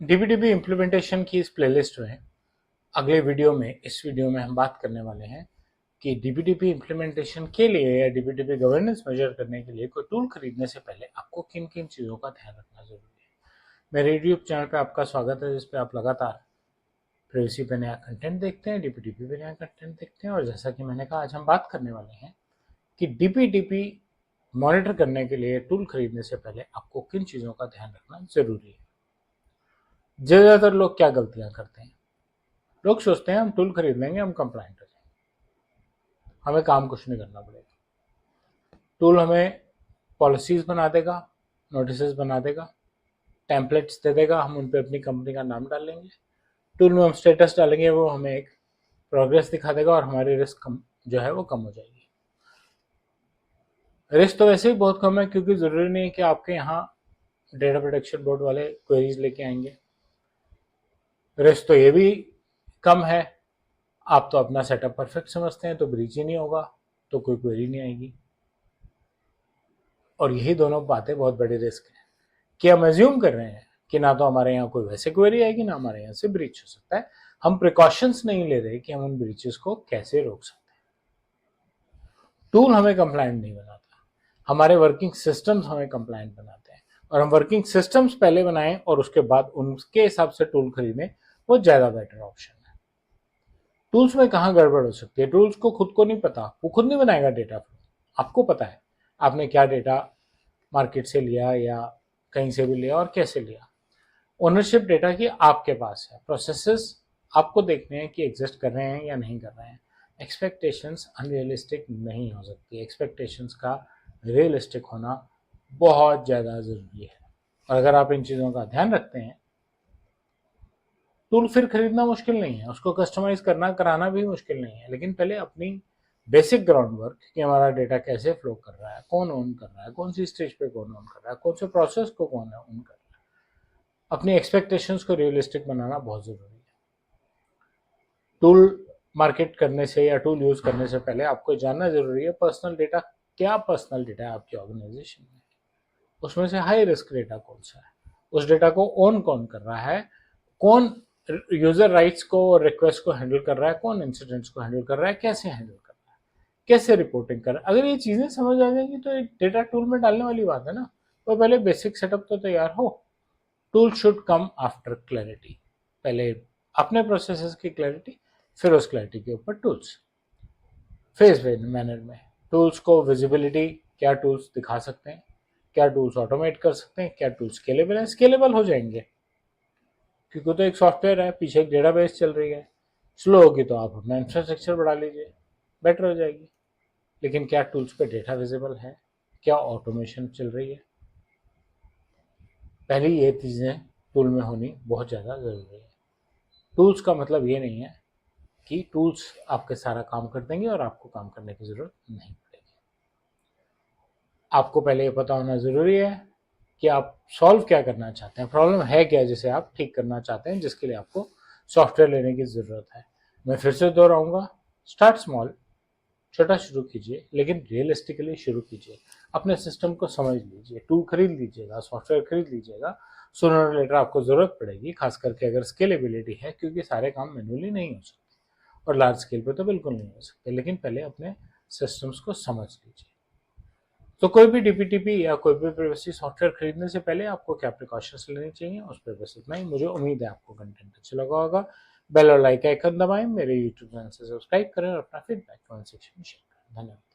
डीबीडीबी implementation की इस playlist में अगले वीडियो में इस वीडियो में हम बात करने वाले हैं कि डीबीडीबी इम्प्लीमेंटेशन के लिए या डीबीडीबी गवर्नेंस मेजर करने के लिए कोई टूल खरीदने से पहले आपको किन किन चीज़ों का ध्यान रखना जरूरी है। मेरे यूट्यूब चैनल पे आपका स्वागत है, जिस पे आप लगातार प्रिवेसी पे नया कंटेंट देखते हैं, डीबीडीपी पे नया कंटेंट देखते हैं। और जैसा कि मैंने कहा, आज हम बात करने वाले हैं कि डीबीडीपी मॉनिटर करने के लिए टूल खरीदने से पहले आपको किन चीज़ों का ध्यान रखना जरूरी है। ज़्यादातर लोग क्या गलतियां करते हैं, लोग सोचते हैं हम टूल खरीद लेंगे, हम कंप्लाइंट हो जाएंगे, हमें काम कुछ नहीं करना पड़ेगा। टूल हमें पॉलिसीज बना देगा, नोटिस बना देगा, टेम्पलेट्स दे देगा, हम उन पर अपनी कंपनी का नाम डाल लेंगे, टूल में हम स्टेटस डालेंगे, वो हमें एक प्रोग्रेस दिखा देगा और हमारी रिस्क जो है वो कम हो जाएगी। रिस्क तो वैसे ही बहुत कम है, क्योंकि ज़रूरी नहीं है कि आपके यहाँ डेटा प्रोटेक्शन बोर्ड वाले क्वेरीज लेके आएंगे। रिस्क तो ये भी कम है, आप तो अपना सेटअप परफेक्ट समझते हैं, तो ब्रीच ही नहीं होगा, तो कोई क्वेरी नहीं आएगी। और यही दोनों बातें बहुत बड़े रिस्क हैं कि हम एज्यूम कर रहे हैं कि ना तो हमारे यहाँ कोई वैसे क्वेरी आएगी, ना हमारे यहाँ से ब्रीच हो सकता है। हम प्रिकॉशंस नहीं ले रहे कि हम उन ब्रीचेस को कैसे रोक सकते हैं। टूल हमें कंप्लायंट नहीं बनाता, हमारे वर्किंग सिस्टम्स हमें कंप्लायंट बनाते हैं। और हम वर्किंग सिस्टम्स पहले बनाएं और उसके बाद उनके हिसाब से टूल खरीदें, वो ज़्यादा बेटर ऑप्शन है। टूल्स में कहाँ गड़बड़ हो सकती है, टूल्स को खुद को नहीं पता, वो खुद नहीं बनाएगा डेटा फ्लो। आपको पता है आपने क्या डेटा मार्केट से लिया या कहीं से भी लिया और कैसे लिया। ओनरशिप डेटा की आपके पास है, प्रोसेसेस आपको देखने हैं कि एग्जिस्ट कर रहे हैं या नहीं कर रहे हैं। एक्सपेक्टेशंस अनरियलिस्टिक नहीं हो सकती, एक्सपेक्टेशंस का रियलिस्टिक होना बहुत ज़्यादा ज़रूरी है। और अगर आप इन चीज़ों का ध्यान रखते हैं, टूल फिर खरीदना मुश्किल नहीं है, उसको कस्टमाइज करना कराना भी मुश्किल नहीं है। लेकिन पहले अपनी बेसिक ग्राउंड वर्क कि हमारा डेटा कैसे फ्लो कर रहा है, कौन ओन कर रहा है, कौन सी स्टेज पे कौन ओन कर रहा है, कौन से प्रोसेस को कौन ओन कर रहा है, अपनी एक्सपेक्टेशंस को रियलिस्टिक बनाना बहुत ज़रूरी है। टूल मार्केट करने से या टूल यूज़ करने से पहले आपको जानना ज़रूरी है पर्सनल डेटा, क्या पर्सनल डेटा है आपकी ऑर्गेनाइजेशन में, उसमें से हाई रिस्क डेटा कौन सा है, उस डेटा को ओन कौन कर रहा है, कौन यूजर राइट्स को और रिक्वेस्ट को हैंडल कर रहा है, कौन इंसिडेंट्स को हैंडल कर रहा है, कैसे हैंडल कर रहा है, कैसे रिपोर्टिंग कर रहा है। अगर ये चीज़ें समझ आ जाएंगी तो एक डेटा टूल में डालने वाली बात है ना। तो पहले बेसिक सेटअप तो तैयार हो। Tool should come after clarity, पहले अपने प्रोसेसेस की क्लैरिटी, फिर उस क्लैरिटी के ऊपर टूल्स। फेज मैनर में टूल्स को विजिबिलिटी, क्या टूल्स दिखा सकते हैं, क्या टूल्स ऑटोमेट कर सकते हैं, क्या टूल्स स्केलेबल है, स्केलेबल हो जाएंगे क्योंकि तो एक सॉफ्टवेयर है, पीछे एक डेटाबेस चल रही है। स्लो होगी तो आप अपना इंफ्रास्ट्रक्चर बढ़ा लीजिए, बेटर हो जाएगी। लेकिन क्या टूल्स पे डेटा विजिबल है, क्या ऑटोमेशन चल रही है, पहली ये चीज़ें टूल में होनी बहुत ज़्यादा ज़रूरी है। टूल्स का मतलब ये नहीं है कि टूल्स आपके सारा काम कर देंगे और आपको काम करने की ज़रूरत नहीं पड़ेगी। आपको पहले ये पता होना ज़रूरी है कि आप सॉल्व क्या करना चाहते हैं, प्रॉब्लम है क्या जिसे आप ठीक करना चाहते हैं, जिसके लिए आपको सॉफ्टवेयर लेने की ज़रूरत है। मैं फिर से दोहराऊंगा, स्टार्ट स्मॉल, छोटा शुरू कीजिए, लेकिन रियलिस्टिकली शुरू कीजिए। अपने सिस्टम को समझ लीजिए, टूल खरीद लीजिएगा, सॉफ्टवेयर खरीद लीजिएगा, सूनर और लेटर आपको ज़रूरत पड़ेगी, खास करके अगर स्केलेबिलिटी है, क्योंकि सारे काम मैन्युअली नहीं हो सकते और लार्ज स्केल पे तो बिल्कुल नहीं हो सकते। लेकिन पहले अपने सिस्टम्स को समझ लीजिए। तो कोई भी डीपीटीपी या कोई भी प्राइवेसी सॉफ्टवेयर खरीदने से पहले आपको क्या प्रिकॉशंस लेनी चाहिए, उस पर बस इतना ही। मुझे उम्मीद है आपको कंटेंट अच्छा लगा होगा। बेल और लाइक आइकन दबाएं, मेरे यूट्यूब चैनल से सब्सक्राइब करें और अपना फीडबैक कमेंट सेक्शन में शेयर करें। धन्यवाद।